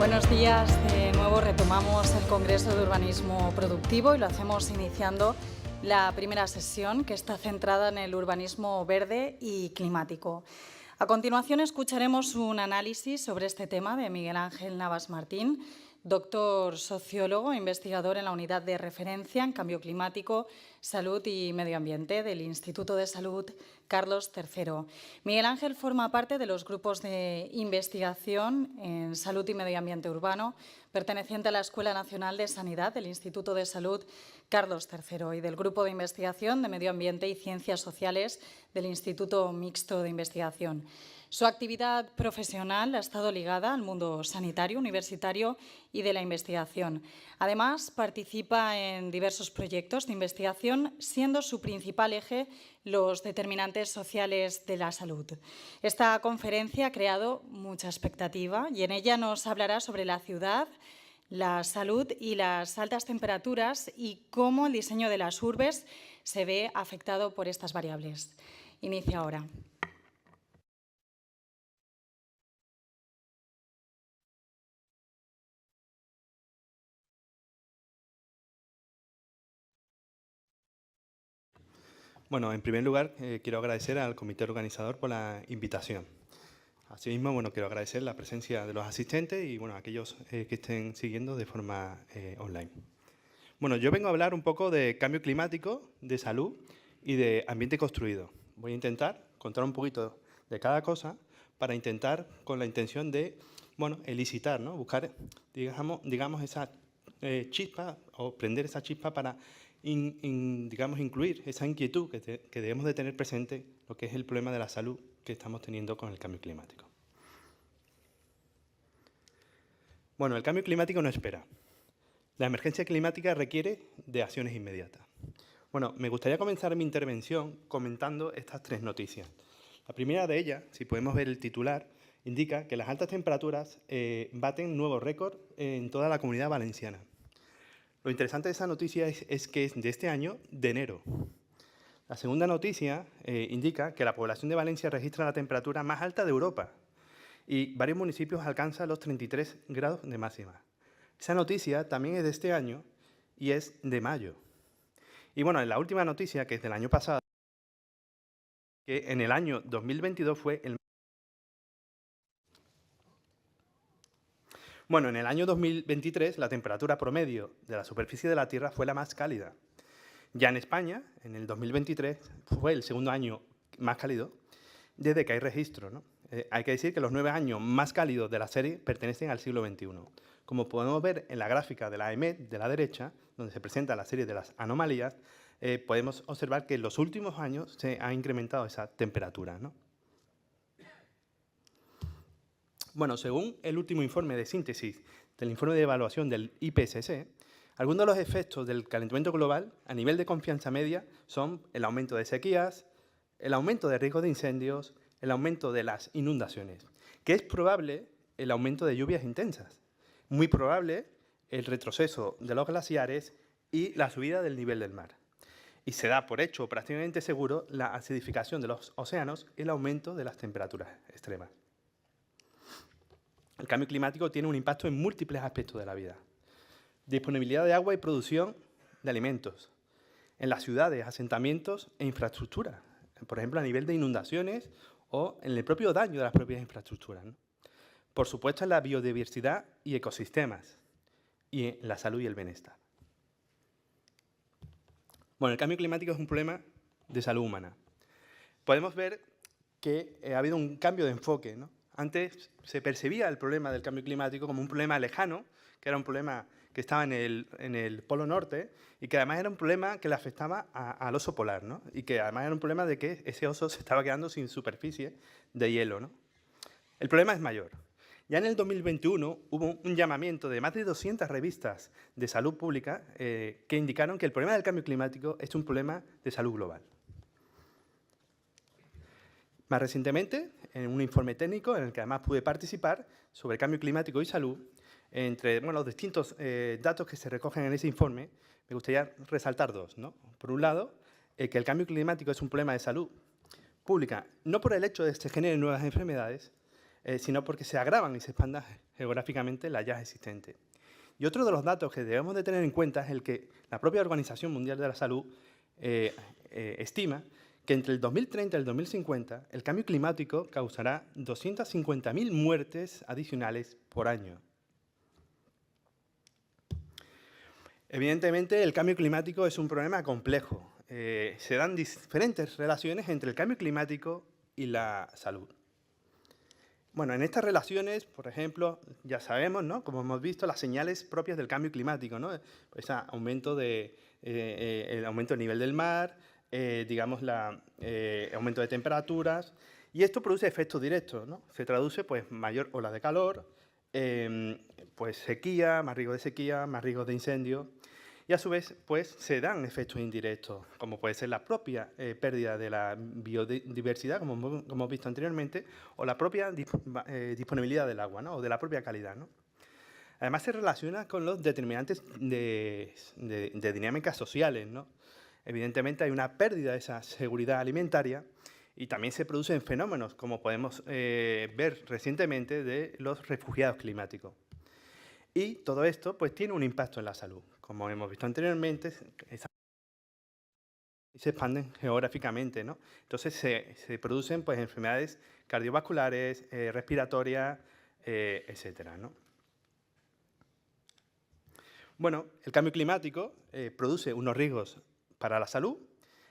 Buenos días. De nuevo retomamos el Congreso de Urbanismo Productivo y lo hacemos iniciando la primera sesión, que está centrada en el urbanismo verde y climático. A continuación escucharemos un análisis sobre este tema de Miguel Ángel Navas Martín, doctor sociólogo e investigador en la Unidad de Referencia en Cambio Climático, Salud y Medio Ambiente del Instituto de Salud Carlos III. Miguel Ángel forma parte de los grupos de investigación en Salud y Medio Ambiente Urbano, perteneciente a la Escuela Nacional de Sanidad del Instituto de Salud Carlos III y del Grupo de Investigación de Medio Ambiente y Ciencias Sociales del Instituto Mixto de Investigación. Su actividad profesional ha estado ligada al mundo sanitario, universitario y de la investigación. Además, participa en diversos proyectos de investigación, siendo su principal eje los determinantes sociales de la salud. Esta conferencia ha creado mucha expectativa y en ella nos hablará sobre la ciudad, la salud y las altas temperaturas y cómo el diseño de las urbes se ve afectado por estas variables. Inicia ahora. Bueno, en primer lugar, quiero agradecer al comité organizador por la invitación. Asimismo, quiero agradecer la presencia de los asistentes y aquellos que estén siguiendo de forma online. Yo vengo a hablar un poco de cambio climático, de salud y de ambiente construido. Voy a intentar contar un poquito de cada cosa para intentar, con la intención de elicitar, buscar, digamos esa chispa o prender esa chispa para incluir esa inquietud que debemos de tener presente lo que es el problema de la salud que estamos teniendo con el cambio climático. El cambio climático no espera. La emergencia climática requiere de acciones inmediatas. Me gustaría comenzar mi intervención comentando estas tres noticias. La primera de ellas, si podemos ver el titular, indica que las altas temperaturas baten nuevos récords en toda la Comunidad Valenciana. Lo interesante de esa noticia es que es de este año, de enero. La segunda noticia indica que la población de Valencia registra la temperatura más alta de Europa y varios municipios alcanzan los 33 grados de máxima. Esa noticia también es de este año y es de mayo. Y en la última noticia, que es del año pasado, que en el año 2022 fue el... en el año 2023 la temperatura promedio de la superficie de la Tierra fue la más cálida. Ya en España, en el 2023, fue el segundo año más cálido desde que hay registro, hay que decir que los 9 años más cálidos de la serie pertenecen al siglo XXI. Como podemos ver en la gráfica de la EMET de la derecha, donde se presenta la serie de las anomalías, podemos observar que en los últimos años se ha incrementado esa temperatura, según el último informe de síntesis del informe de evaluación del IPCC, algunos de los efectos del calentamiento global a nivel de confianza media son el aumento de sequías, el aumento de riesgo de incendios, el aumento de las inundaciones, que es probable el aumento de lluvias intensas, muy probable el retroceso de los glaciares y la subida del nivel del mar. Y se da por hecho prácticamente seguro la acidificación de los océanos y el aumento de las temperaturas extremas. El cambio climático tiene un impacto en múltiples aspectos de la vida. Disponibilidad de agua y producción de alimentos. En las ciudades, asentamientos e infraestructuras. Por ejemplo, a nivel de inundaciones o en el propio daño de las propias infraestructuras. Por supuesto, en la biodiversidad y ecosistemas. Y en la salud y el bienestar. El cambio climático es un problema de salud humana. Podemos ver que ha habido un cambio de enfoque, Antes se percibía el problema del cambio climático como un problema lejano, que era un problema que estaba en el Polo Norte y que además era un problema que le afectaba al oso polar, y que además era un problema de que ese oso se estaba quedando sin superficie de hielo. El problema es mayor. Ya en el 2021 hubo un llamamiento de más de 200 revistas de salud pública que indicaron que el problema del cambio climático es un problema de salud global. Más recientemente, en un informe técnico en el que además pude participar sobre cambio climático y salud, entre los distintos datos que se recogen en ese informe, me gustaría resaltar dos. Por un lado, que el cambio climático es un problema de salud pública, no por el hecho de que se generen nuevas enfermedades, sino porque se agravan y se expanden geográficamente las ya existentes. Y otro de los datos que debemos de tener en cuenta es el que la propia Organización Mundial de la Salud estima que entre el 2030 y el 2050 el cambio climático causará 250.000 muertes adicionales por año. Evidentemente, el cambio climático es un problema complejo. Se dan diferentes relaciones entre el cambio climático y la salud. Bueno, en estas relaciones, por ejemplo, ya sabemos, ¿no?, como hemos visto, las señales propias del cambio climático, ¿no? Pues aumento del nivel del mar, digamos, aumento de temperaturas, y esto produce efectos directos, ¿no? Se traduce, pues, mayor ola de calor, pues sequía, más riesgo de sequía, más riesgo de incendio, y a su vez, pues, se dan efectos indirectos, como puede ser la propia pérdida de la biodiversidad, como hemos visto anteriormente, o la propia disponibilidad del agua, ¿no?, o de la propia calidad, ¿no? Además, se relaciona con los determinantes de dinámicas sociales, ¿no? Evidentemente, hay una pérdida de esa seguridad alimentaria y también se producen fenómenos, como podemos ver recientemente, de los refugiados climáticos. Y todo esto, pues, tiene un impacto en la salud. Como hemos visto anteriormente, se expanden geográficamente, ¿no? Entonces, se producen, pues, enfermedades cardiovasculares, respiratorias, etcétera, ¿no? Bueno, el cambio climático produce unos riesgos para la salud.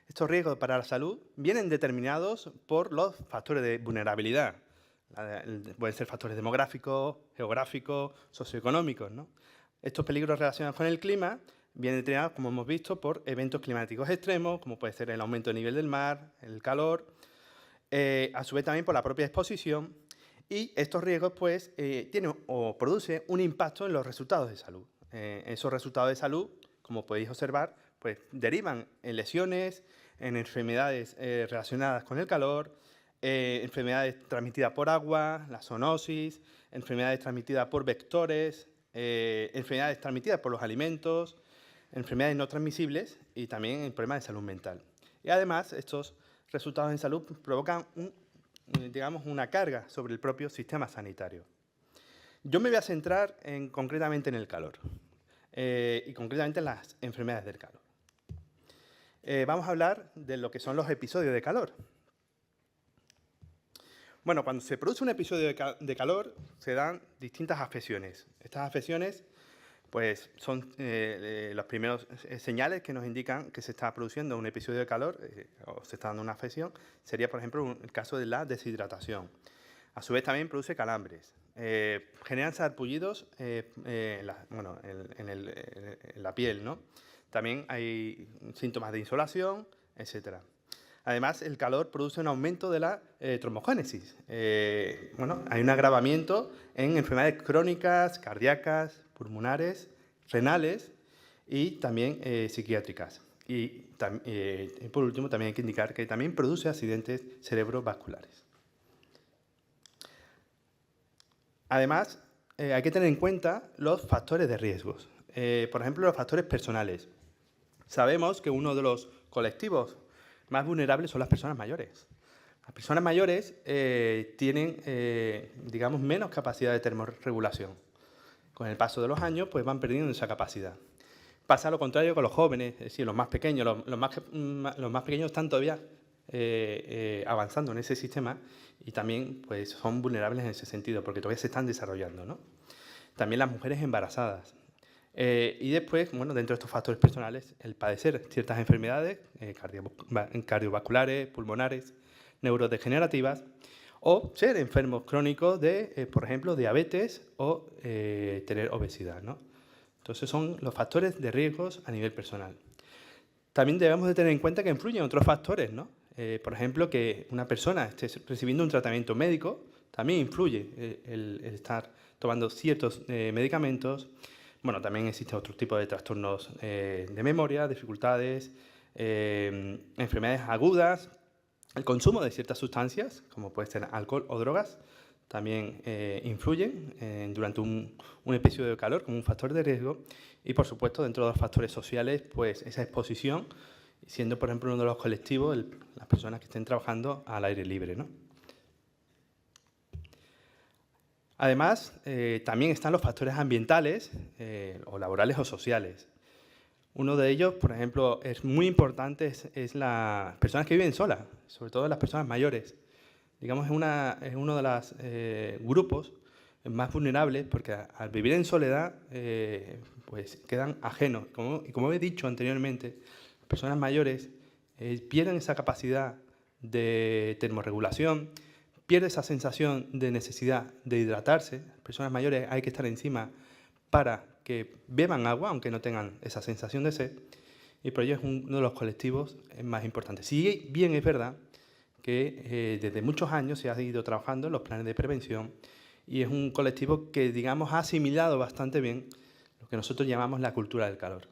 Estos riesgos para la salud vienen determinados por los factores de vulnerabilidad. Pueden ser factores demográficos, geográficos, socioeconómicos, ¿no? Estos peligros relacionados con el clima vienen determinados, como hemos visto, por eventos climáticos extremos, como puede ser el aumento del nivel del mar, el calor, a su vez también por la propia exposición, y estos riesgos, pues, tienen o producen un impacto en los resultados de salud. Esos resultados de salud, como podéis observar, pues, derivan en lesiones, en enfermedades relacionadas con el calor, enfermedades transmitidas por agua, la zoonosis, enfermedades transmitidas por vectores, enfermedades transmitidas por los alimentos, enfermedades no transmisibles y también problemas de salud mental. Y además, estos resultados en salud provocan digamos, una carga sobre el propio sistema sanitario. Yo me voy a centrar concretamente en el calor y concretamente en las enfermedades del calor. Vamos a hablar de lo que son los episodios de calor. Bueno, cuando se produce un episodio de calor, se dan distintas afecciones. Estas afecciones, pues, son los primeros señales que nos indican que se está produciendo un episodio de calor o se está dando una afección. Sería, por ejemplo, el caso de la deshidratación. A su vez, también produce calambres. Generan sarpullidos en la piel, ¿no? También hay síntomas de insolación, etcétera. Además, el calor produce un aumento de la trombogénesis. Hay un agravamiento en enfermedades crónicas, cardíacas, pulmonares, renales y también psiquiátricas. Y por último, también hay que indicar que también produce accidentes cerebrovasculares. Además, hay que tener en cuenta los factores de riesgos. Por ejemplo, los factores personales. Sabemos que uno de los colectivos más vulnerables son las personas mayores. Las personas mayores tienen, digamos, menos capacidad de termorregulación. Con el paso de los años, pues van perdiendo esa capacidad. Pasa lo contrario con los jóvenes, es decir, los más pequeños. Los más pequeños están todavía avanzando en ese sistema y también, pues, son vulnerables en ese sentido, porque todavía se están desarrollando, ¿no? También las mujeres embarazadas. Y después, bueno, dentro de estos factores personales, el padecer ciertas enfermedades cardiovasculares, pulmonares, neurodegenerativas, o ser enfermos crónicos de, por ejemplo, diabetes o tener obesidad, ¿no? Entonces, son los factores de riesgos a nivel personal. También debemos de tener en cuenta que influyen otros factores, ¿no? Por ejemplo, que una persona esté recibiendo un tratamiento médico, también influye el estar tomando ciertos medicamentos. Bueno, también existe otro tipo de trastornos de memoria, dificultades, enfermedades agudas, el consumo de ciertas sustancias, como puede ser alcohol o drogas, también influyen durante un episodio de calor como un factor de riesgo. Y, por supuesto, dentro de los factores sociales, pues esa exposición, siendo, por ejemplo, uno de los colectivos, las personas que estén trabajando al aire libre, ¿no? Además, también están los factores ambientales o laborales o sociales. Uno de ellos, por ejemplo, es muy importante, es las personas que viven solas, sobre todo las personas mayores. Digamos, es uno de los grupos más vulnerables porque al vivir en soledad pues quedan ajenos. Y como he dicho anteriormente, las personas mayores pierden esa capacidad de termorregulación, pierden esa sensación de necesidad de hidratarse. Las personas mayores hay que estar encima para que beban agua, aunque no tengan esa sensación de sed, y por ello es uno de los colectivos más importantes. Si bien es verdad que desde muchos años se ha ido trabajando en los planes de prevención y es un colectivo que, digamos, ha asimilado bastante bien lo que nosotros llamamos la cultura del calor.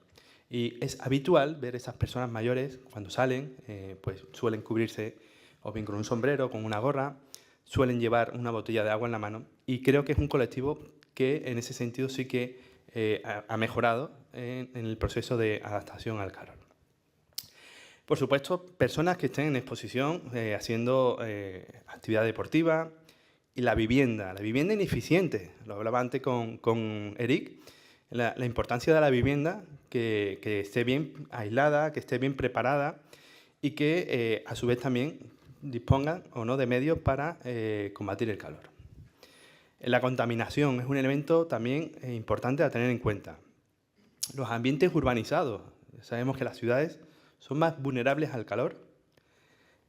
Y es habitual ver esas personas mayores, cuando salen, pues suelen cubrirse o bien con un sombrero, con una gorra, suelen llevar una botella de agua en la mano, y creo que es un colectivo que en ese sentido sí que ha mejorado en el proceso de adaptación al calor. Por supuesto, personas que estén en exposición haciendo actividad deportiva, y la vivienda ineficiente. Lo hablaba antes con Eric, la importancia de la vivienda, que esté bien aislada, que esté bien preparada y que a su vez también dispongan o no de medios para combatir el calor. La contaminación es un elemento también importante a tener en cuenta. Los ambientes urbanizados. Sabemos que las ciudades son más vulnerables al calor,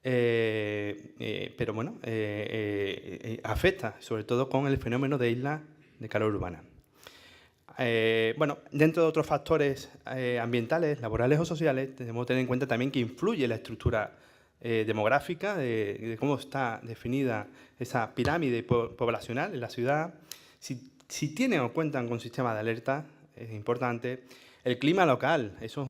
pero bueno, afecta, sobre todo con el fenómeno de islas de calor urbana. Bueno, dentro de otros factores ambientales, laborales o sociales, tenemos que tener en cuenta también que influye la estructura demográfica, de cómo está definida esa pirámide poblacional en la ciudad, si tienen o cuentan con sistemas de alerta, es importante, el clima local, eso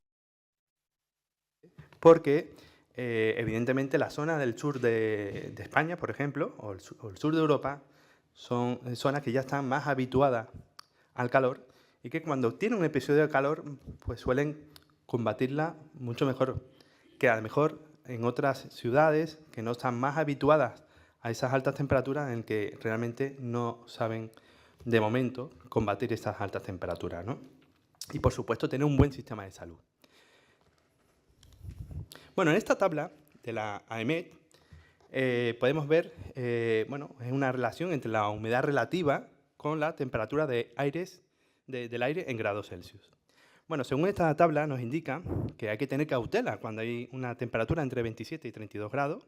porque evidentemente las zonas del sur de España, por ejemplo, o el sur de Europa, son zonas que ya están más habituadas al calor y que cuando tienen un episodio de calor, pues suelen combatirla mucho mejor que a lo mejor en otras ciudades que no están más habituadas a esas altas temperaturas, en que realmente no saben de momento combatir esas altas temperaturas, ¿no? Y por supuesto tener un buen sistema de salud. Bueno, en esta tabla de la AEMET podemos ver, bueno, es una relación entre la humedad relativa con la temperatura del aire en grados Celsius. Bueno, según esta tabla nos indica que hay que tener cautela cuando hay una temperatura entre 27 y 32 grados,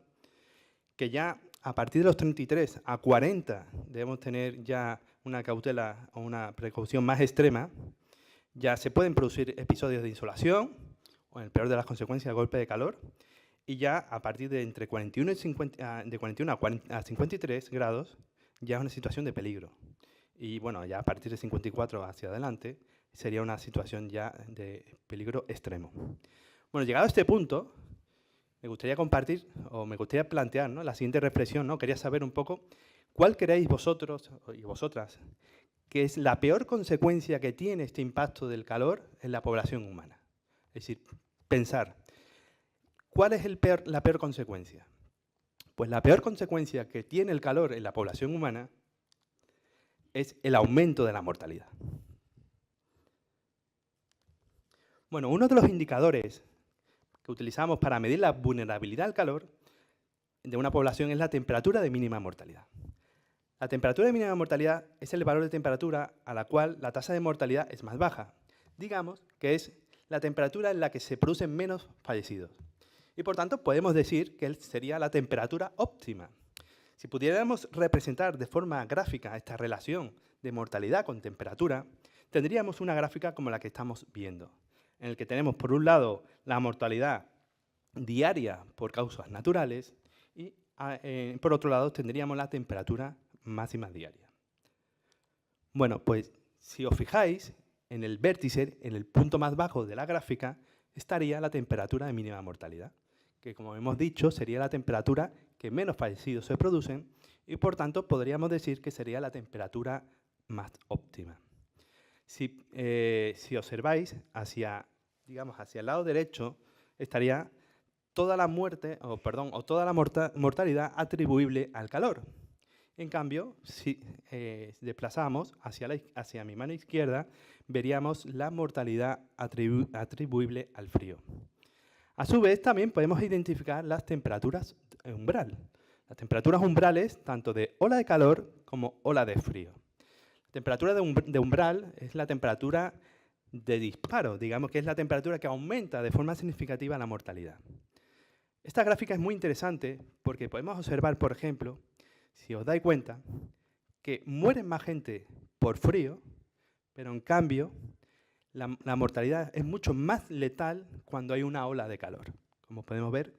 que ya a partir de los 33 a 40 debemos tener ya una cautela o una precaución más extrema. Ya se pueden producir episodios de insolación, o en el peor de las consecuencias, golpe de calor, y ya a partir de entre 41 a 53 grados ya es una situación de peligro. Y bueno, ya a partir de 54 hacia adelante sería una situación ya de peligro extremo. Bueno, llegado a este punto, me gustaría compartir, o me gustaría plantear, ¿no?, la siguiente reflexión, ¿no? Quería saber un poco cuál creéis vosotros y vosotras que es la peor consecuencia que tiene este impacto del calor en la población humana. Es decir, pensar, ¿cuál es la peor consecuencia? Pues la peor consecuencia que tiene el calor en la población humana es el aumento de la mortalidad. Bueno, uno de los indicadores que utilizamos para medir la vulnerabilidad al calor de una población es la temperatura de mínima mortalidad. La temperatura de mínima mortalidad es el valor de temperatura a la cual la tasa de mortalidad es más baja. Digamos que es la temperatura en la que se producen menos fallecidos. Y por tanto podemos decir que sería la temperatura óptima. Si pudiéramos representar de forma gráfica esta relación de mortalidad con temperatura, tendríamos una gráfica como la que estamos viendo, en el que tenemos por un lado la mortalidad diaria por causas naturales y por otro lado tendríamos la temperatura máxima diaria. Bueno, pues si os fijáis, en el vértice, en el punto más bajo de la gráfica, estaría la temperatura de mínima mortalidad, que como hemos dicho sería la temperatura que menos fallecidos se producen y por tanto podríamos decir que sería la temperatura más óptima. Si observáis hacia el lado derecho estaría toda la muerte, toda la mortalidad atribuible al calor. En cambio, si desplazamos hacia mi mano izquierda, veríamos la mortalidad atribuible al frío. A su vez, también podemos identificar las temperaturas umbral. Las temperaturas umbrales, tanto de ola de calor como ola de frío. La temperatura de umbral es la temperatura de disparo, digamos que es la temperatura que aumenta de forma significativa la mortalidad. Esta gráfica es muy interesante porque podemos observar, por ejemplo, si os dais cuenta, que mueren más gente por frío, pero en cambio la mortalidad es mucho más letal cuando hay una ola de calor. Como podemos ver,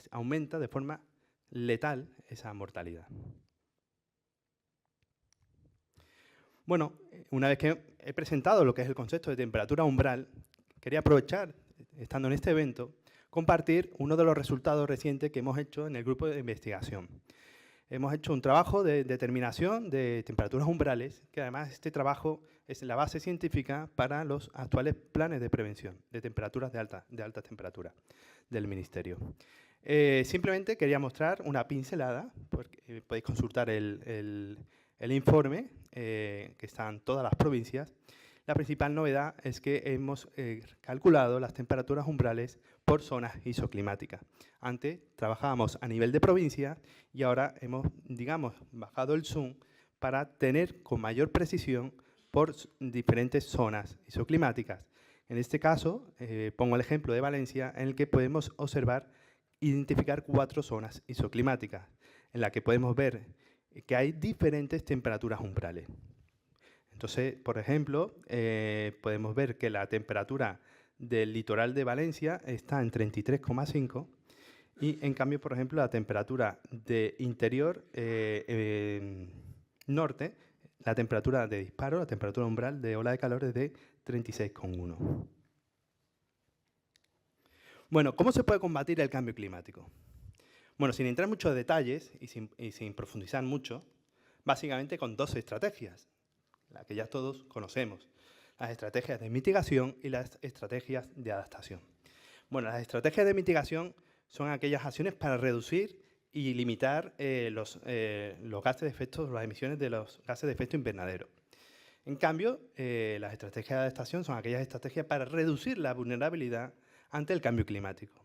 aumenta de forma letal esa mortalidad. Bueno, una vez que he presentado lo que es el concepto de temperatura umbral, quería aprovechar, estando en este evento, compartir uno de los resultados recientes que hemos hecho en el grupo de investigación. Hemos hecho un trabajo de determinación de temperaturas umbrales, que además este trabajo es la base científica para los actuales planes de prevención de temperaturas de alta temperatura del Ministerio. Simplemente quería mostrar una pincelada, porque podéis consultar el informe, que está en todas las provincias. La principal novedad es que hemos calculado las temperaturas umbrales por zonas isoclimáticas. Antes trabajábamos a nivel de provincia y ahora hemos, digamos, bajado el zoom para tener con mayor precisión por diferentes zonas isoclimáticas. En este caso, pongo el ejemplo de Valencia, en el que podemos identificar 4 zonas isoclimáticas, en las que podemos ver que hay diferentes temperaturas umbrales. Entonces, por ejemplo, podemos ver que la temperatura del litoral de Valencia está en 33,5 y, en cambio, por ejemplo, la temperatura de interior norte, la temperatura de disparo, la temperatura umbral de ola de calor es de 36,1. Bueno, ¿cómo se puede combatir el cambio climático? Bueno, sin entrar en muchos detalles y sin profundizar mucho, básicamente con 2 estrategias, las que ya todos conocemos: las estrategias de mitigación y las estrategias de adaptación. Bueno, las estrategias de mitigación son aquellas acciones para reducir y limitar los gases de efecto, las emisiones de los gases de efecto invernadero. En cambio, las estrategias de adaptación son aquellas estrategias para reducir la vulnerabilidad ante el cambio climático.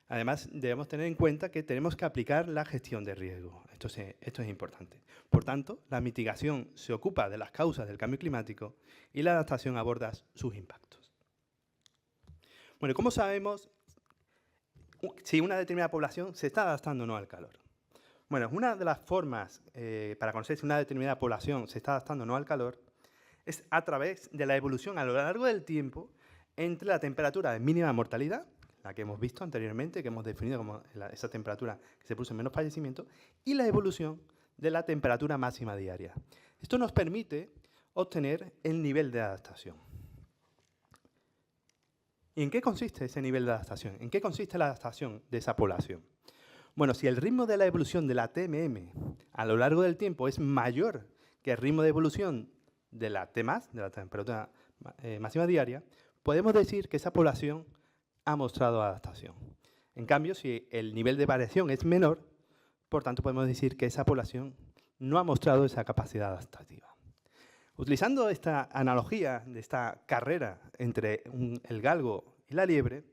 Además, debemos tener en cuenta que tenemos que aplicar la gestión de riesgo. Esto es importante. Por tanto, la mitigación se ocupa de las causas del cambio climático y la adaptación aborda sus impactos. Bueno, ¿cómo sabemos si una determinada población se está adaptando o no al calor? Bueno, una de las formas para conocer si una determinada población se está adaptando o no al calor es a través de la evolución a lo largo del tiempo entre la temperatura de mínima mortalidad, la que hemos visto anteriormente, que hemos definido como esa temperatura que se produce en menos fallecimientos, y la evolución de la temperatura máxima diaria. Esto nos permite obtener el nivel de adaptación. ¿Y en qué consiste ese nivel de adaptación? ¿En qué consiste la adaptación de esa población? Bueno, si el ritmo de la evolución de la TMM a lo largo del tiempo es mayor que el ritmo de evolución de la Tmax, de la temperatura máxima diaria, podemos decir que esa población ha mostrado adaptación. En cambio, si el nivel de variación es menor, por tanto podemos decir que esa población no ha mostrado esa capacidad adaptativa. Utilizando esta analogía de esta carrera entre el galgo y la liebre,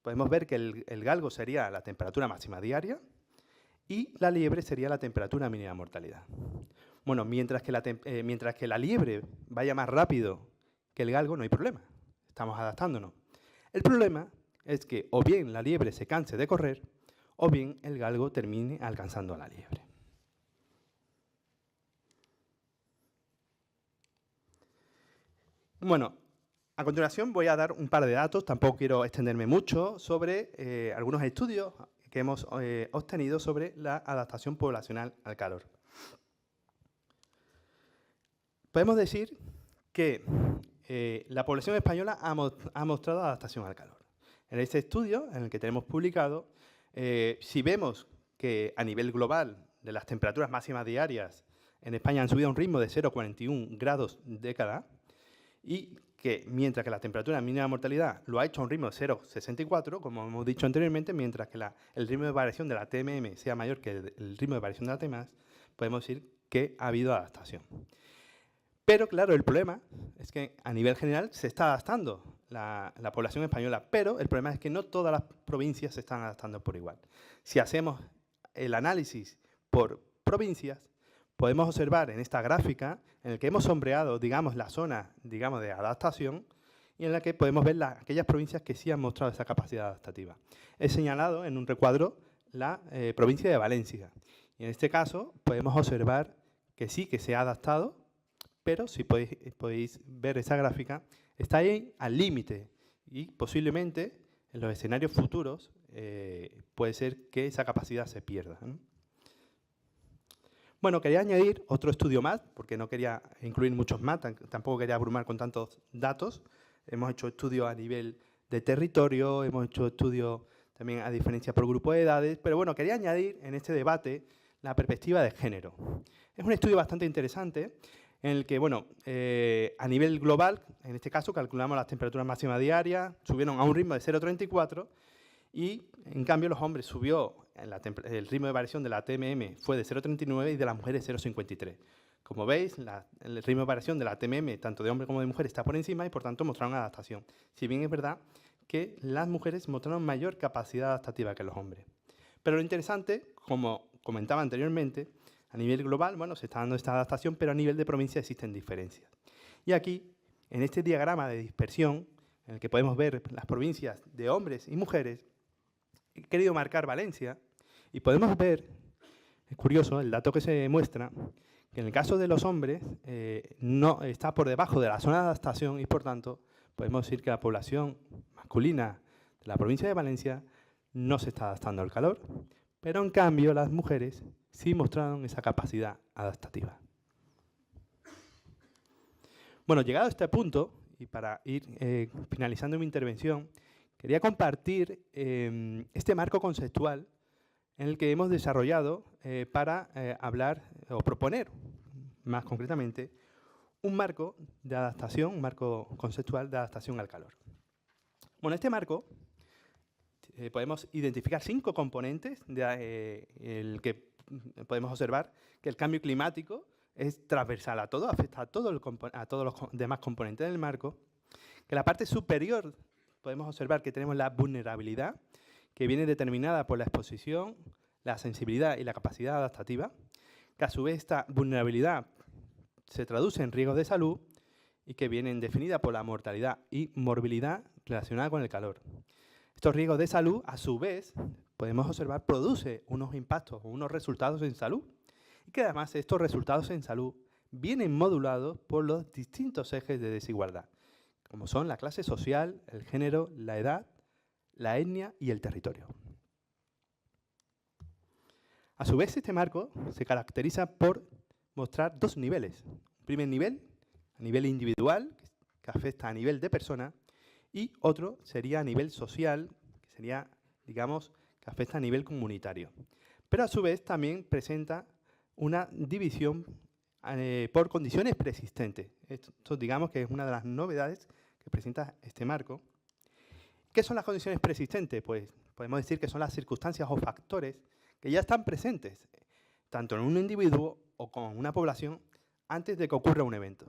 podemos ver que el galgo sería la temperatura máxima diaria y la liebre sería la temperatura mínima de mortalidad. Bueno, mientras que la liebre vaya más rápido que el galgo, no hay problema. Estamos adaptándonos. El problema es que o bien la liebre se canse de correr o bien el galgo termine alcanzando a la liebre. Bueno, a continuación voy a dar un par de datos, tampoco quiero extenderme mucho, sobre algunos estudios que hemos obtenido sobre la adaptación poblacional al calor. Podemos decir que la población española ha mostrado adaptación al calor. En este estudio, en el que tenemos publicado, si vemos que a nivel global de las temperaturas máximas diarias en España han subido a un ritmo de 0,41 grados década, y que mientras que la temperatura mínima de mortalidad lo ha hecho a un ritmo de 0,64, como hemos dicho anteriormente, mientras que el ritmo de variación de la TMM sea mayor que el ritmo de variación de la Tmax, podemos decir que ha habido adaptación. Pero claro, el problema es que a nivel general se está adaptando la población española, pero el problema es que no todas las provincias se están adaptando por igual. Si hacemos el análisis por provincias, podemos observar en esta gráfica en la que hemos sombreado, digamos, la zona, digamos, de adaptación y en la que podemos ver aquellas provincias que sí han mostrado esa capacidad adaptativa. He señalado en un recuadro la provincia de Valencia. Y en este caso podemos observar que sí que se ha adaptado, pero si podéis ver esa gráfica, está ahí al límite y posiblemente en los escenarios futuros puede ser que esa capacidad se pierda, ¿no? Bueno, quería añadir otro estudio más, porque no quería incluir muchos más, tampoco quería abrumar con tantos datos. Hemos hecho estudios a nivel de territorio, hemos hecho estudios también a diferencia por grupo de edades, pero bueno, quería añadir en este debate la perspectiva de género. Es un estudio bastante interesante en el que, bueno, a nivel global, en este caso calculamos las temperaturas máximas diarias, subieron a un ritmo de 0,34 y, en cambio, los hombres subió, el ritmo de variación de la TMM fue de 0,39 y de las mujeres 0,53. Como veis, el ritmo de variación de la TMM, tanto de hombre como de mujer, está por encima y, por tanto, mostraron adaptación. Si bien es verdad que las mujeres mostraron mayor capacidad adaptativa que los hombres. Pero lo interesante, como comentaba anteriormente, a nivel global, bueno, se está dando esta adaptación, pero a nivel de provincia existen diferencias. Y aquí, en este diagrama de dispersión, en el que podemos ver las provincias de hombres y mujeres, he querido marcar Valencia y podemos ver, es curioso, el dato que se muestra, que en el caso de los hombres no está por debajo de la zona de adaptación y, por tanto, podemos decir que la población masculina de la provincia de Valencia no se está adaptando al calor, pero en cambio las mujeres sí mostraron esa capacidad adaptativa. Bueno, llegado a este punto, y para ir finalizando mi intervención, quería compartir este marco conceptual en el que hemos desarrollado para hablar o proponer, más concretamente, un marco de adaptación, un marco conceptual de adaptación al calor. Bueno, este marco podemos identificar 5 componentes el que podemos observar que el cambio climático es transversal a todo, afecta a todos los demás componentes del marco, que la parte superior podemos observar que tenemos la vulnerabilidad, que viene determinada por la exposición, la sensibilidad y la capacidad adaptativa, que a su vez esta vulnerabilidad se traduce en riesgos de salud y que vienen definidas por la mortalidad y morbilidad relacionada con el calor. Estos riesgos de salud, a su vez, podemos observar, produce unos impactos o unos resultados en salud y que además estos resultados en salud vienen modulados por los distintos ejes de desigualdad, como son la clase social, el género, la edad, la etnia y el territorio. A su vez, este marco se caracteriza por mostrar 2 niveles. Un primer nivel, a nivel individual, que afecta a nivel de persona, y otro sería a nivel social, que sería, digamos, que afecta a nivel comunitario. Pero a su vez también presenta una división por condiciones preexistentes. Esto, digamos, que es una de las novedades que presenta este marco. ¿Qué son las condiciones preexistentes? Pues podemos decir que son las circunstancias o factores que ya están presentes, tanto en un individuo o con una población, antes de que ocurra un evento.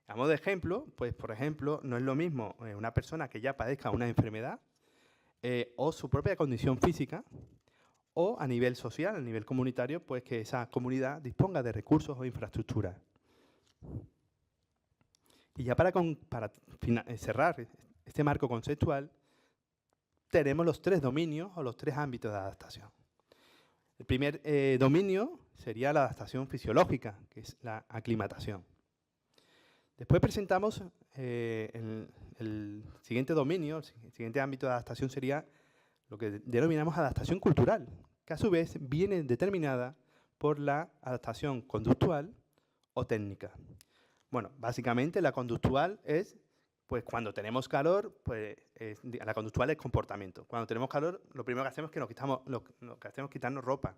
A modo de ejemplo, pues por ejemplo, no es lo mismo una persona que ya padezca una enfermedad o su propia condición física, o a nivel social, a nivel comunitario, pues que esa comunidad disponga de recursos o infraestructuras. Y ya para cerrar este marco conceptual, tenemos los 3 dominios o los 3 ámbitos de adaptación. El primer dominio sería la adaptación fisiológica, que es la aclimatación. Después presentamos el siguiente dominio, el siguiente ámbito de adaptación sería lo que denominamos adaptación cultural, que a su vez viene determinada por la adaptación conductual o técnica. Bueno, básicamente la conductual es, pues cuando tenemos calor, pues la conductual es comportamiento. Cuando tenemos calor, lo primero que hacemos es que lo que hacemos es quitarnos ropa.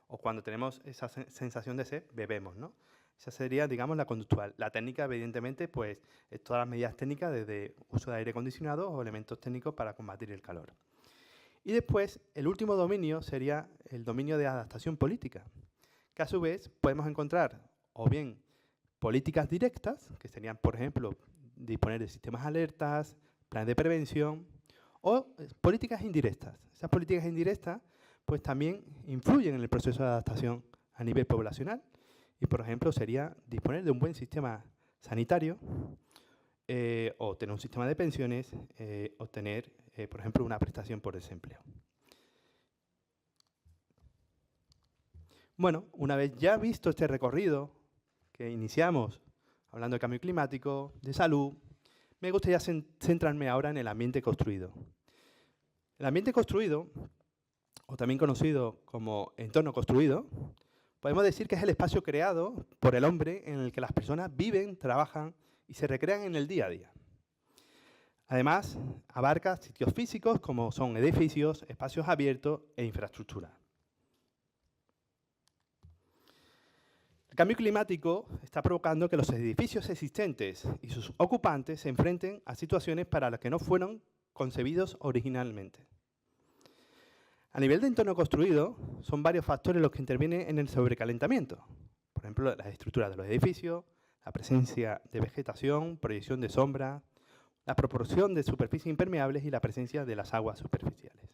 O cuando tenemos esa sensación de sed, bebemos, ¿no? Esa sería, digamos, la conductual. La técnica, evidentemente, pues es todas las medidas técnicas, desde uso de aire acondicionado o elementos técnicos para combatir el calor. Y después, el último dominio sería el dominio de adaptación política, que a su vez podemos encontrar o bien políticas directas, que serían, por ejemplo, disponer de sistemas de alertas, planes de prevención, o políticas indirectas. Esas políticas indirectas pues también influyen en el proceso de adaptación a nivel poblacional y, por ejemplo, sería disponer de un buen sistema sanitario, o tener un sistema de pensiones, o tener, por ejemplo, una prestación por desempleo. Bueno, una vez ya visto este recorrido que iniciamos hablando de cambio climático, de salud, me gustaría centrarme ahora en el ambiente construido. El ambiente construido, o también conocido como entorno construido, podemos decir que es el espacio creado por el hombre en el que las personas viven, trabajan y se recrean en el día a día. Además, abarca sitios físicos como son edificios, espacios abiertos e infraestructura. El cambio climático está provocando que los edificios existentes y sus ocupantes se enfrenten a situaciones para las que no fueron concebidos originalmente. A nivel de entorno construido, son varios factores los que intervienen en el sobrecalentamiento. Por ejemplo, las estructuras de los edificios, la presencia de vegetación, proyección de sombra, la proporción de superficies impermeables y la presencia de las aguas superficiales.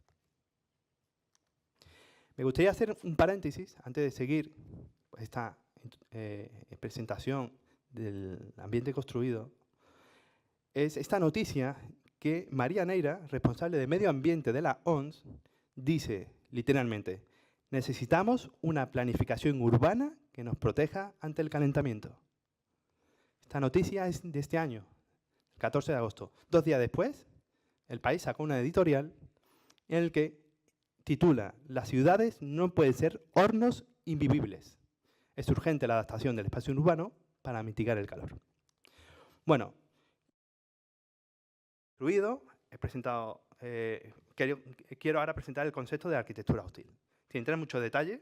Me gustaría hacer un paréntesis antes de seguir esta presentación del ambiente construido. Es esta noticia que María Neira, responsable de Medio Ambiente de la OMS, dice literalmente: necesitamos una planificación urbana que nos proteja ante el calentamiento. Esta noticia es de este año, el 14 de agosto. 2 días después, El País sacó una editorial en el que titula: las ciudades no pueden ser hornos invivibles. Es urgente la adaptación del espacio urbano para mitigar el calor. Bueno, he presentado, quiero ahora presentar el concepto de arquitectura hostil. Sin entrar en mucho detalle,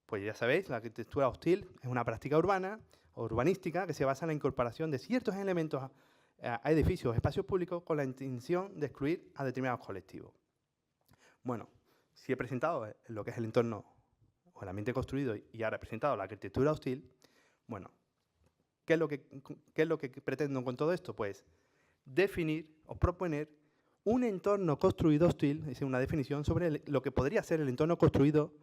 pues ya sabéis, la arquitectura hostil es una práctica urbana o urbanística que se basa en la incorporación de ciertos elementos a edificios o espacios públicos con la intención de excluir a determinados colectivos. Bueno, si he presentado lo que es el entorno o el ambiente construido y ahora he presentado la arquitectura hostil, bueno, ¿qué es lo que pretendo con todo esto? Pues definir o proponer un entorno construido hostil, es decir, una definición sobre lo que podría ser el entorno construido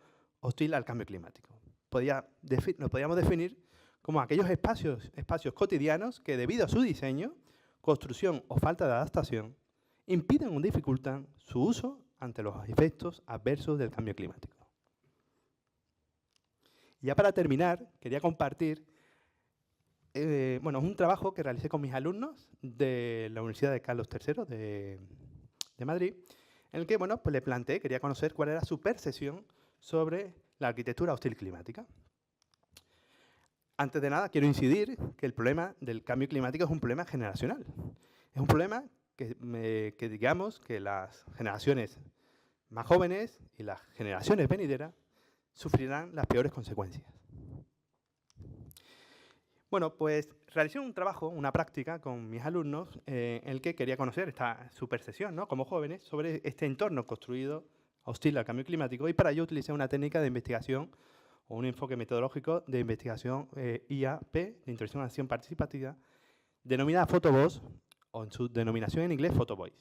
hostil al cambio climático. Lo podríamos definir como aquellos espacios cotidianos que, debido a su diseño, construcción o falta de adaptación, impiden o dificultan su uso ante los efectos adversos del cambio climático. Y ya para terminar, quería compartir un trabajo que realicé con mis alumnos de la Universidad de Carlos III de Madrid, en el que pues le planteé, quería conocer cuál era su percepción sobre la arquitectura hostil climática. Antes de nada, quiero incidir que el problema del cambio climático es un problema generacional. Es un problema que digamos que las generaciones más jóvenes y las generaciones venideras sufrirán las peores consecuencias. Bueno, pues realicé un trabajo, una práctica con mis alumnos en el que quería conocer su percepción, ¿no?, como jóvenes, sobre este entorno construido hostil al cambio climático, y para ello utilicé una técnica de investigación o un enfoque metodológico de investigación IAP, de Intervención en Acción Participativa, denominada PhotoVoice, o en su denominación en inglés PhotoVoice.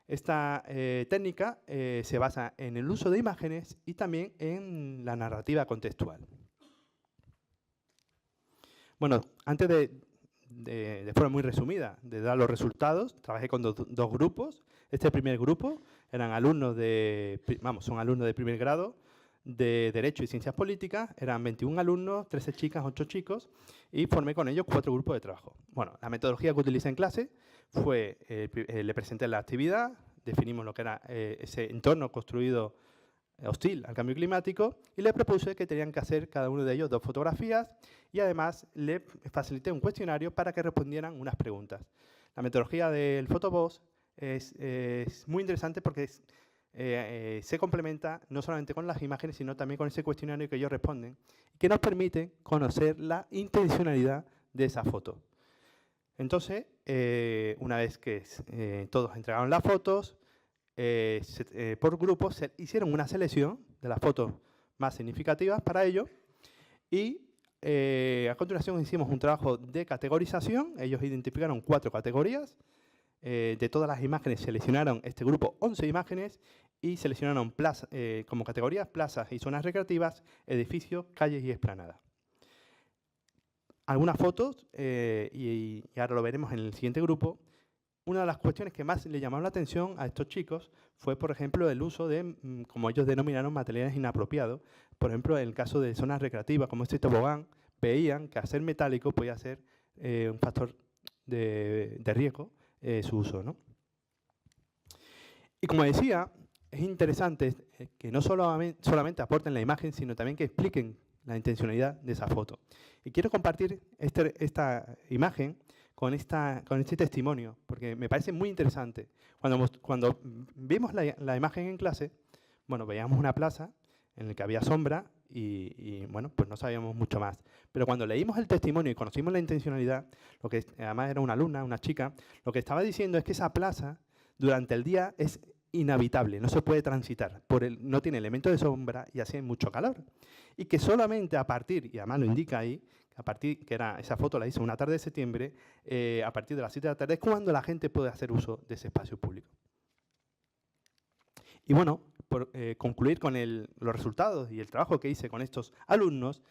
Esta técnica se basa en el uso de imágenes y también en la narrativa contextual. Bueno, antes de forma muy resumida de dar los resultados, trabajé con dos grupos. Este primer grupo eran alumnos son alumnos de primer grado de Derecho y Ciencias Políticas. Eran 21 alumnos, 13 chicas, 8 chicos, y formé con ellos 4 grupos de trabajo. Bueno, la metodología que utilicé en clase fue, le presenté la actividad, definimos lo que era ese entorno construido hostil al cambio climático, y le propuse que tenían que hacer cada uno de ellos 2 fotografías, y además le facilité un cuestionario para que respondieran unas preguntas. La metodología del PhotoVoice es muy interesante porque se complementa no solamente con las imágenes, sino también con ese cuestionario que ellos responden, que nos permite conocer la intencionalidad de esa foto. Entonces, una vez que todos entregaron las fotos, por grupos se hicieron una selección de las fotos más significativas para ello, Y a continuación hicimos un trabajo de categorización. Ellos identificaron 4 categorías. De todas las imágenes seleccionaron este grupo 11 imágenes y seleccionaron como categorías plazas y zonas recreativas, edificios, calles y esplanadas. Algunas fotos, y ahora lo veremos en el siguiente grupo. Una de las cuestiones que más le llamaron la atención a estos chicos fue, por ejemplo, el uso de, como ellos denominaron, materiales inapropiados. Por ejemplo, en el caso de zonas recreativas, como este tobogán, veían que al ser metálico podía ser un factor de riesgo su uso, ¿no? Y como decía, es interesante que no solamente aporten la imagen, sino también que expliquen la intencionalidad de esa foto. Y quiero compartir esta imagen con este testimonio, porque me parece muy interesante. Cuando vimos la imagen en clase, bueno, veíamos una plaza en la que había sombra y bueno, pues no sabíamos mucho más. Pero cuando leímos el testimonio y conocimos la intencionalidad, lo que además era una alumna, una chica, lo que estaba diciendo es que esa plaza durante el día es inhabitable, no se puede transitar, no tiene elementos de sombra y así hay mucho calor. Y que solamente a partir, y además lo indica ahí, esa foto la hizo una tarde de septiembre, a partir de las 7 de la tarde es cuando la gente puede hacer uso de ese espacio público. Y bueno, por concluir con los resultados y el trabajo que hice con estos alumnos,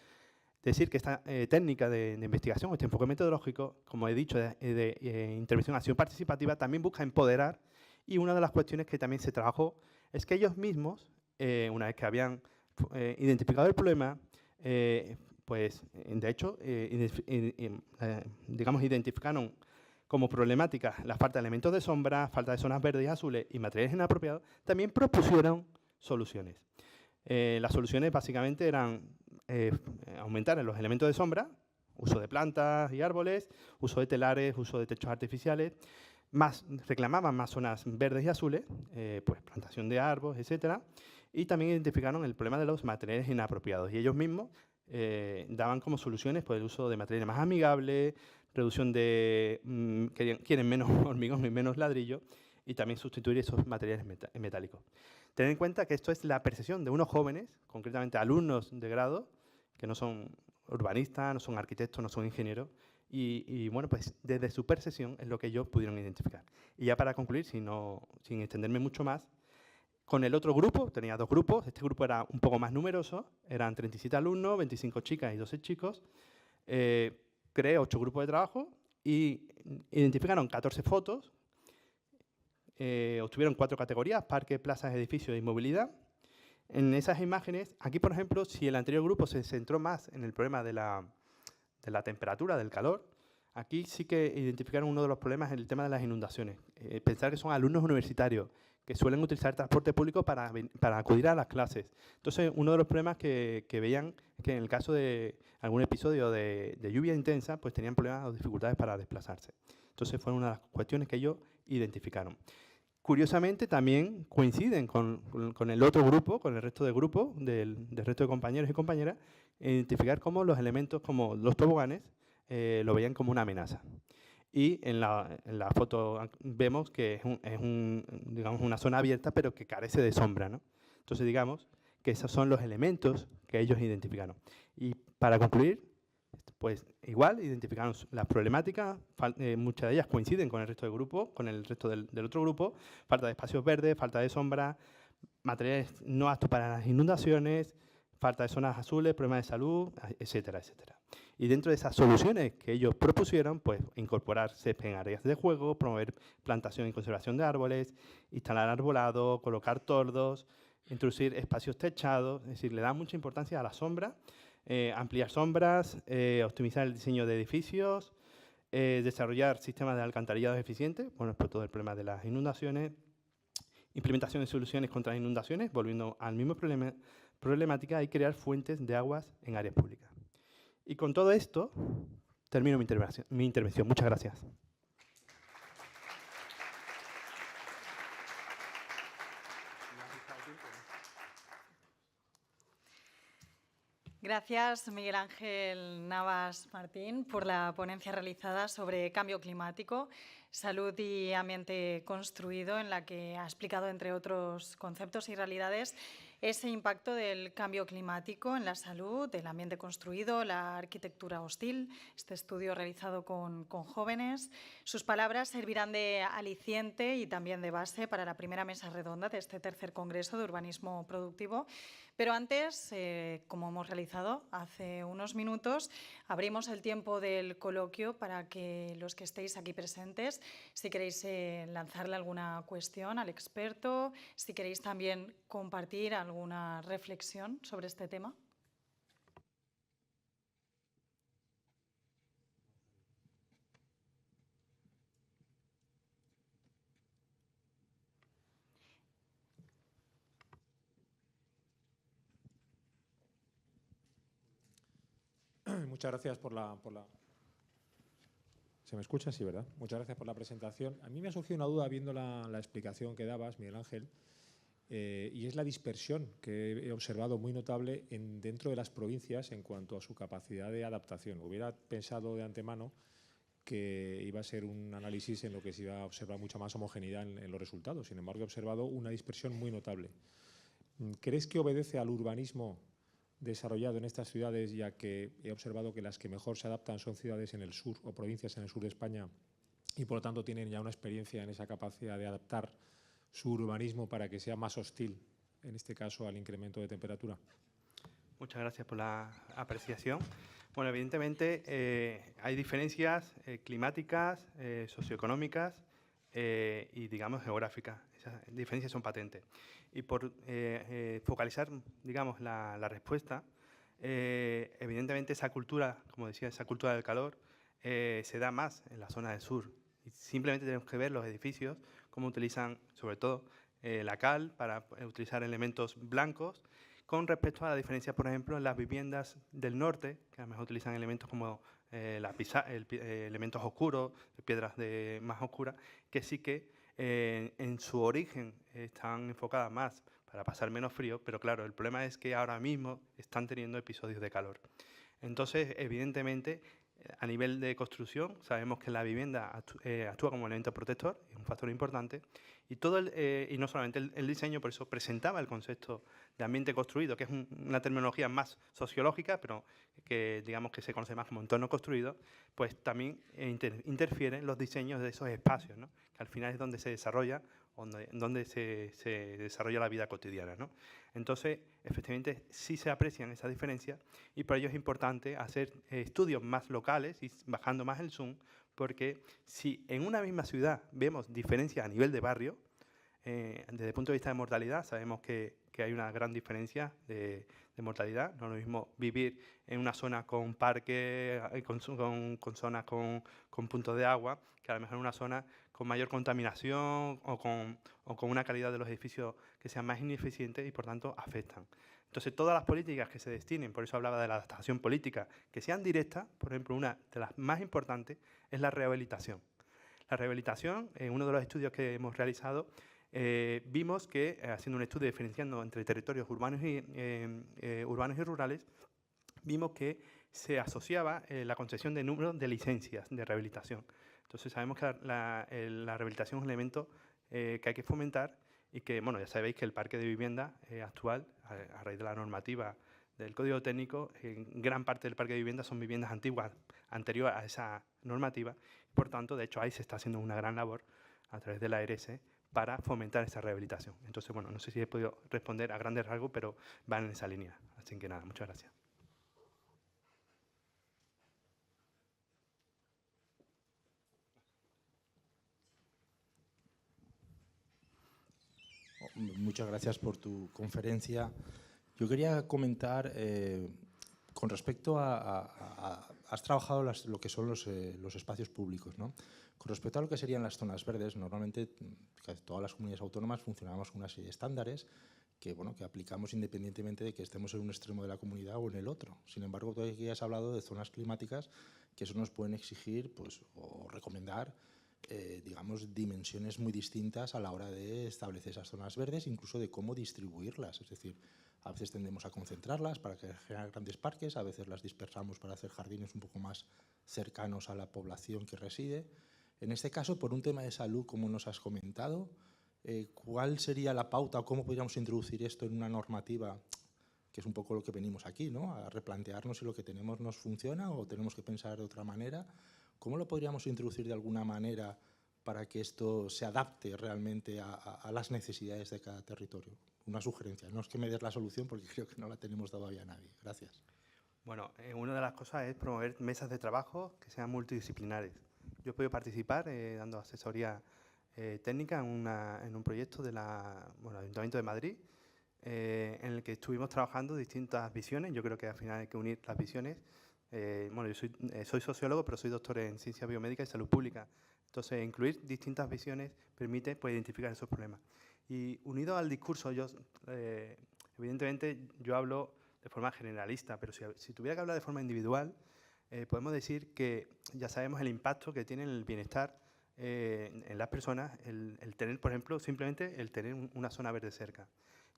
decir que esta técnica de investigación, este enfoque metodológico, como he dicho, de intervención acción participativa, también busca empoderar. Y una de las cuestiones que también se trabajó es que ellos mismos, una vez que habían identificado el problema, pues de hecho, digamos, identificaron como problemática la falta de elementos de sombra, falta de zonas verdes y azules y materiales inapropiados, también propusieron soluciones. Las soluciones básicamente eran aumentar los elementos de sombra, uso de plantas y árboles, uso de telares, uso de techos artificiales, reclamaban más zonas verdes y azules, pues plantación de árboles, etcétera, y también identificaron el problema de los materiales inapropiados. Y ellos mismos daban como soluciones pues, el uso de materiales más amigables, reducción de... quieren menos hormigón y menos ladrillo, y también sustituir esos materiales metálicos. Tened en cuenta que esto es la percepción de unos jóvenes, concretamente alumnos de grado, que no son urbanistas, no son arquitectos, no son ingenieros, y bueno, pues desde su percepción es lo que ellos pudieron identificar. Y ya para concluir, sin extenderme mucho más, con el otro grupo, tenía 2 grupos, este grupo era un poco más numeroso, eran 37 alumnos, 25 chicas y 12 chicos, creé 8 grupos de trabajo y identificaron 14 fotos, obtuvieron 4 categorías, parques, plazas, edificios y movilidad. En esas imágenes, aquí por ejemplo, si el anterior grupo se centró más en el problema de la temperatura, del calor, aquí sí que identificaron uno de los problemas en el tema de las inundaciones. Pensar que son alumnos universitarios que suelen utilizar transporte público para acudir a las clases. Entonces, uno de los problemas que veían es que en el caso de algún episodio de lluvia intensa, pues tenían problemas o dificultades para desplazarse. Entonces, fue una de las cuestiones que ellos identificaron. Curiosamente, también coinciden con el otro grupo, con el resto del grupo, del resto de compañeros y compañeras, identificar cómo los elementos como los toboganes lo veían como una amenaza. Y en la foto vemos que es digamos, una zona abierta, pero que carece de sombra, ¿no? Entonces, digamos que esos son los elementos que ellos identificaron. Y para concluir, pues igual identificaron las problemáticas, muchas de ellas coinciden con el resto del grupo, con el resto del otro grupo, falta de espacios verdes, falta de sombra, materiales no aptos para las inundaciones, falta de zonas azules, problemas de salud, etcétera, etcétera. Y dentro de esas soluciones que ellos propusieron, pues incorporar césped en áreas de juego, promover plantación y conservación de árboles, instalar arbolado, colocar toldos, introducir espacios techados, es decir, le da mucha importancia a la sombra, ampliar sombras, optimizar el diseño de edificios, desarrollar sistemas de alcantarillado eficientes, bueno, por todo el problema de las inundaciones, implementación de soluciones contra las inundaciones, volviendo al mismo problemática, y crear fuentes de aguas en áreas públicas. Y con todo esto, termino mi intervención. Muchas gracias. Gracias, Miguel Ángel Navas Martín, por la ponencia realizada sobre cambio climático, salud y ambiente construido, en la que ha explicado, entre otros conceptos y realidades, ese impacto del cambio climático en la salud, el ambiente construido, la arquitectura hostil, este estudio realizado con jóvenes. Sus palabras servirán de aliciente y también de base para la primera mesa redonda de este tercer Congreso de Urbanismo Productivo. Pero antes, como hemos realizado hace unos minutos, abrimos el tiempo del coloquio para que los que estéis aquí presentes, si queréis lanzarle alguna cuestión al experto, si queréis también compartir alguna reflexión sobre este tema. Muchas gracias por la... ¿Se me escucha? Sí, ¿verdad? Muchas gracias por la presentación. A mí me ha surgido una duda viendo la explicación que dabas, Miguel Ángel, y es la dispersión que he observado muy notable dentro de las provincias en cuanto a su capacidad de adaptación. Hubiera pensado de antemano que iba a ser un análisis en lo que se iba a observar mucha más homogeneidad en los resultados. Sin embargo, he observado una dispersión muy notable. ¿Crees que obedece al urbanismo desarrollado en estas ciudades, ya que he observado que las que mejor se adaptan son ciudades en el sur o provincias en el sur de España y por lo tanto tienen ya una experiencia en esa capacidad de adaptar su urbanismo para que sea más hostil, en este caso, al incremento de temperatura? Muchas gracias por la apreciación. Bueno, evidentemente hay diferencias climáticas, socioeconómicas y, digamos, geográficas. Esas diferencias son patentes. Y por focalizar, digamos, la respuesta, evidentemente esa cultura, como decía, esa cultura del calor, se da más en la zona del sur. Y simplemente tenemos que ver los edificios, cómo utilizan, sobre todo, la cal para utilizar elementos blancos, con respecto a la diferencia, por ejemplo, en las viviendas del norte, que a lo mejor utilizan elementos como elementos oscuros, piedras más oscuras, que sí que en su origen están enfocadas más para pasar menos frío, pero claro, el problema es que ahora mismo están teniendo episodios de calor. Entonces, evidentemente, a nivel de construcción, sabemos que la vivienda actúa como elemento protector, es un factor importante, y, y no solamente el diseño, por eso presentaba el concepto de ambiente construido, que es una terminología más sociológica, pero que digamos que se conoce más como entorno construido, pues también interfieren los diseños de esos espacios, ¿no? Que al final es donde se desarrolla, donde se desarrolla la vida cotidiana, ¿no? Entonces, efectivamente, sí se aprecian esas diferencias y por ello es importante hacer estudios más locales y bajando más el zoom, porque si en una misma ciudad vemos diferencias a nivel de barrio, desde el punto de vista de mortalidad, sabemos que hay una gran diferencia de mortalidad. No es lo mismo vivir en una zona con parques, con zonas con puntos de agua, que a lo mejor en una zona con mayor contaminación o con una calidad de los edificios que sea más ineficiente y por tanto afectan. Entonces, todas las políticas que se destinen, por eso hablaba de la adaptación política, que sean directas, por ejemplo, una de las más importantes es la rehabilitación. La rehabilitación, en uno de los estudios que hemos realizado, vimos que, haciendo un estudio diferenciando entre territorios urbanos y rurales, vimos que se asociaba la concesión de número de licencias de rehabilitación. Entonces sabemos que la rehabilitación es un elemento que hay que fomentar y que, bueno, ya sabéis que el parque de vivienda actual, a raíz de la normativa del Código Técnico, gran parte del parque de vivienda son viviendas antiguas, anteriores a esa normativa. Por tanto, de hecho, ahí se está haciendo una gran labor a través de la ARS para fomentar esa rehabilitación. Entonces, bueno, no sé si he podido responder a grandes rasgos, pero van en esa línea. Así que nada, muchas gracias. Muchas gracias por tu conferencia. Yo quería comentar, con respecto has trabajado lo que son los espacios públicos, ¿no? Con respecto a lo que serían las zonas verdes, normalmente todas las comunidades autónomas funcionamos con una serie de estándares que, bueno, que aplicamos independientemente de que estemos en un extremo de la comunidad o en el otro. Sin embargo, tú aquí has hablado de zonas climáticas que eso nos pueden exigir, pues, o recomendar, digamos, dimensiones muy distintas a la hora de establecer esas zonas verdes, incluso de cómo distribuirlas. Es decir, a veces tendemos a concentrarlas para generar grandes parques, a veces las dispersamos para hacer jardines un poco más cercanos a la población que reside. En este caso, por un tema de salud, como nos has comentado, ¿cuál sería la pauta o cómo podríamos introducir esto en una normativa? Que es un poco lo que venimos aquí, ¿no? A replantearnos si lo que tenemos nos funciona o tenemos que pensar de otra manera. ¿Cómo lo podríamos introducir de alguna manera para que esto se adapte realmente a las necesidades de cada territorio? Una sugerencia, no es que me des la solución porque creo que no la tenemos todavía a nadie. Gracias. Bueno, una de las cosas es promover mesas de trabajo que sean multidisciplinares. Yo he podido participar dando asesoría técnica en un proyecto del Ayuntamiento de Madrid, en el que estuvimos trabajando distintas visiones. Yo creo que al final hay que unir las visiones. Bueno, yo soy sociólogo, pero soy doctor en ciencia biomédica y salud pública. Entonces, incluir distintas visiones permite pues, identificar esos problemas. Y unido al discurso, evidentemente yo hablo de forma generalista, pero si tuviera que hablar de forma individual, podemos decir que ya sabemos el impacto que tiene en el bienestar en las personas el tener, por ejemplo, simplemente el tener una zona verde cerca.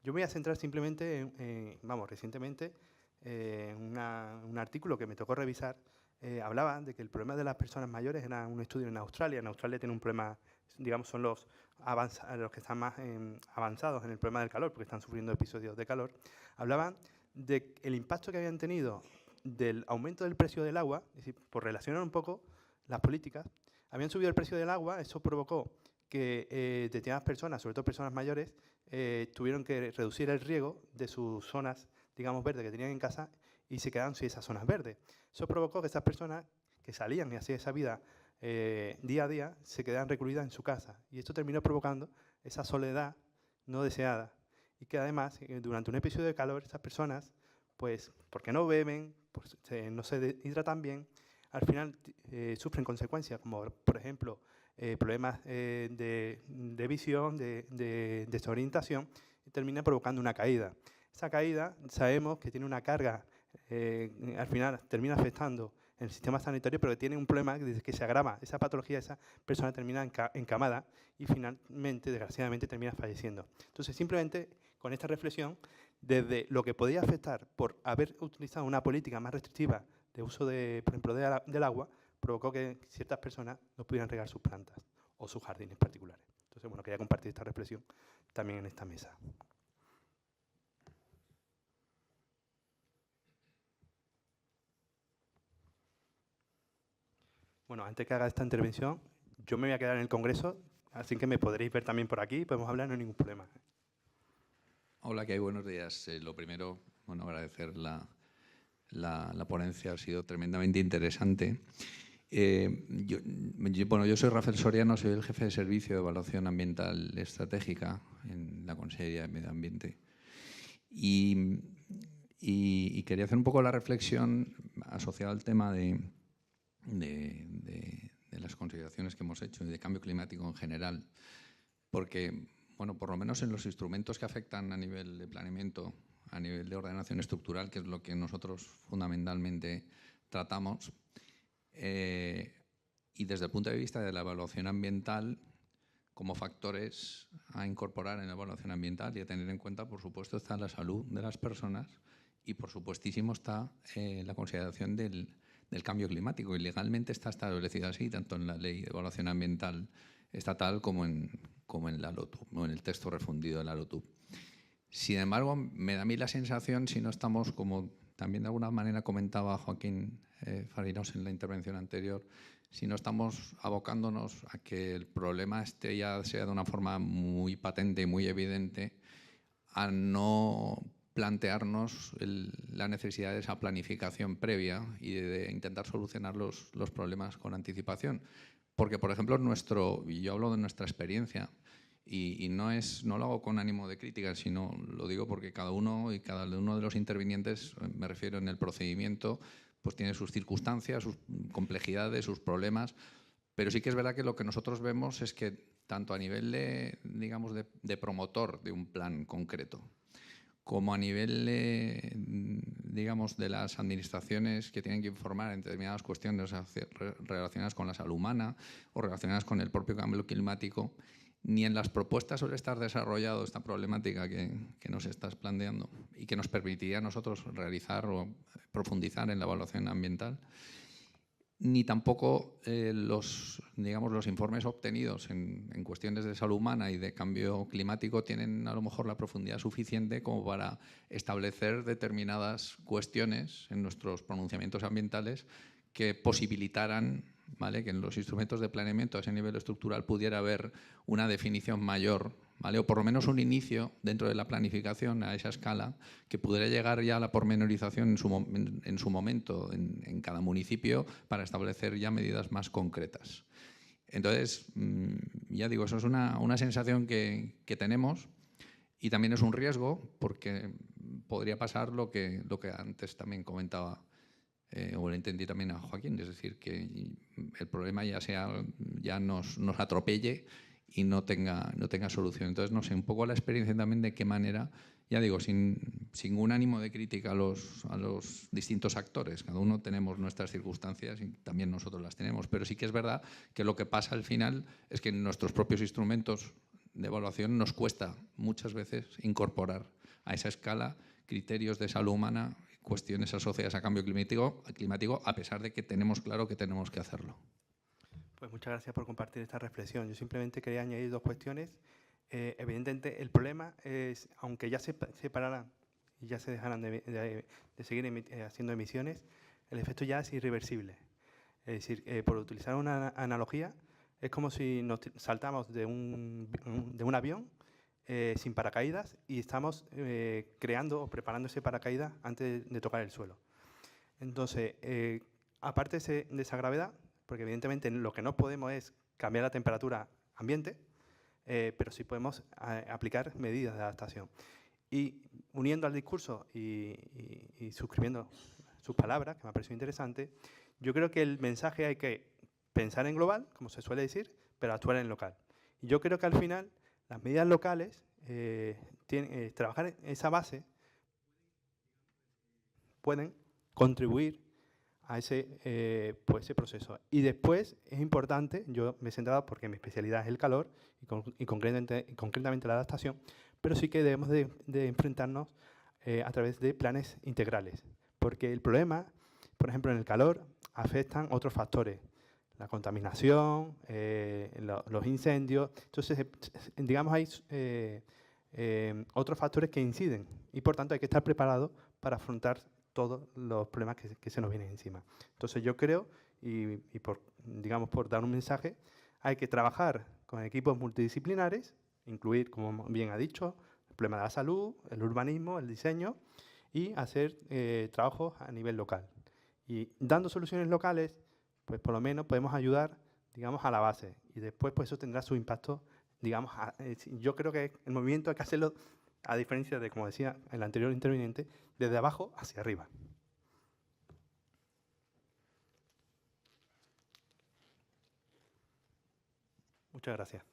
Yo me voy a centrar simplemente recientemente un artículo que me tocó revisar, hablaba de que el problema de las personas mayores era un estudio en Australia. En Australia tiene un problema, digamos, son los que están más avanzados en el problema del calor, porque están sufriendo episodios de calor. Hablaban del impacto que habían tenido del aumento del precio del agua, es decir, por relacionar un poco las políticas, habían subido el precio del agua, eso provocó que determinadas personas, sobre todo personas mayores, tuvieron que reducir el riego de sus zonas, digamos, verdes que tenían en casa y se quedaron sin esas zonas verdes. Eso provocó que esas personas que salían y hacían esa vida día a día se quedaran recluidas en su casa. Y esto terminó provocando esa soledad no deseada. Y que además, durante un episodio de calor, esas personas, pues, porque no beben, pues, no se hidratan bien, al final sufren consecuencias como, por ejemplo, problemas de visión, de desorientación, y termina provocando una caída. Esa caída sabemos que tiene una carga, al final termina afectando en el sistema sanitario, pero que tiene un problema que se agrava. Esa patología, esa persona termina encamada y finalmente, desgraciadamente, termina falleciendo. Entonces, simplemente con esta reflexión, desde lo que podía afectar por haber utilizado una política más restrictiva de uso, por ejemplo, del agua, provocó que ciertas personas no pudieran regar sus plantas o sus jardines particulares. Entonces, bueno, quería compartir esta reflexión también en esta mesa. Bueno, antes que haga esta intervención, yo me voy a quedar en el Congreso, así que me podréis ver también por aquí, podemos hablar, no hay ningún problema. Hola, ¿qué hay? Buenos días. Lo primero, bueno, agradecer la ponencia, ha sido tremendamente interesante. Yo soy Rafael Soriano, soy el jefe de servicio de evaluación ambiental estratégica en la Consellería de Medio Ambiente. Y quería hacer un poco la reflexión asociada al tema de las consideraciones que hemos hecho y de cambio climático en general, porque, bueno, por lo menos en los instrumentos que afectan a nivel de planeamiento, a nivel de ordenación estructural, que es lo que nosotros fundamentalmente tratamos, y desde el punto de vista de la evaluación ambiental, como factores a incorporar en la evaluación ambiental y a tener en cuenta, por supuesto, está la salud de las personas y, por supuestísimo, está la consideración del cambio climático, y legalmente está establecido así, tanto en la Ley de Evaluación Ambiental estatal como en la LOTUB, o en el texto refundido de la LOTUB. Sin embargo, me da a mí la sensación, si no estamos, como también de alguna manera comentaba Joaquín Farinos en la intervención anterior, si no estamos abocándonos a que el problema ya sea de una forma muy patente y muy evidente, a no plantearnos la necesidad de esa planificación previa y de intentar solucionar los problemas con anticipación. Porque, por ejemplo, y yo hablo de nuestra experiencia, y no lo hago con ánimo de crítica, sino lo digo porque cada uno de los intervinientes, me refiero en el procedimiento, pues tiene sus circunstancias, sus complejidades, sus problemas, pero sí que es verdad que lo que nosotros vemos es que tanto a nivel de promotor de un plan concreto, como a nivel de las administraciones que tienen que informar en determinadas cuestiones relacionadas con la salud humana o relacionadas con el propio cambio climático, ni en las propuestas suele estar desarrollado esta problemática que nos estás planteando y que nos permitiría a nosotros realizar o profundizar en la evaluación ambiental. ni tampoco los informes obtenidos en cuestiones de salud humana y de cambio climático tienen a lo mejor la profundidad suficiente como para establecer determinadas cuestiones en nuestros pronunciamientos ambientales que posibilitaran, ¿vale?, que en los instrumentos de planeamiento a ese nivel estructural pudiera haber una definición mayor, ¿vale?, o por lo menos un inicio dentro de la planificación a esa escala que pudiera llegar ya a la pormenorización en su momento en cada municipio para establecer ya medidas más concretas. Entonces, ya digo, eso es una sensación que tenemos y también es un riesgo porque podría pasar lo que antes también comentaba o le entendí también a Joaquín, es decir, que el problema ya nos atropelle y no tenga solución. Entonces, no sé, un poco la experiencia también de qué manera, ya digo, sin un ánimo de crítica a los distintos actores, cada uno tenemos nuestras circunstancias y también nosotros las tenemos, pero sí que es verdad que lo que pasa al final es que en nuestros propios instrumentos de evaluación nos cuesta muchas veces incorporar a esa escala criterios de salud humana, cuestiones asociadas a cambio climático, a pesar de que tenemos claro que tenemos que hacerlo. Pues muchas gracias por compartir esta reflexión. Yo simplemente quería añadir dos cuestiones. Evidentemente, el problema es, aunque ya se pararan y ya se dejaran de seguir haciendo emisiones, el efecto ya es irreversible. Es decir, por utilizar una analogía, es como si nos saltamos de un avión sin paracaídas y estamos creando o preparando ese paracaídas antes de tocar el suelo. Entonces, aparte de esa gravedad, porque evidentemente lo que no podemos es cambiar la temperatura ambiente, pero sí podemos aplicar medidas de adaptación. Y uniendo al discurso y suscribiendo sus palabras, que me ha parecido interesante, yo creo que el mensaje hay que pensar en global, como se suele decir, pero actuar en local. Y yo creo que al final las medidas locales, trabajar en esa base, pueden contribuir a ese proceso. Y después es importante, yo me he centrado porque mi especialidad es el calor y concretamente la adaptación, pero sí que debemos de enfrentarnos a través de planes integrales. Porque el problema, por ejemplo, en el calor, afectan otros factores. La contaminación, los incendios. Entonces, digamos, hay otros factores que inciden y, por tanto, hay que estar preparado para afrontar todos los problemas que se nos vienen encima. Entonces, yo creo, y por dar un mensaje, hay que trabajar con equipos multidisciplinares, incluir, como bien ha dicho, el problema de la salud, el urbanismo, el diseño, y hacer trabajos a nivel local. Y dando soluciones locales, pues por lo menos podemos ayudar, digamos, a la base. Y después, pues eso tendrá su impacto, digamos, yo creo que el movimiento hay que hacerlo, a diferencia de, como decía el anterior interviniente, desde abajo hacia arriba. Muchas gracias.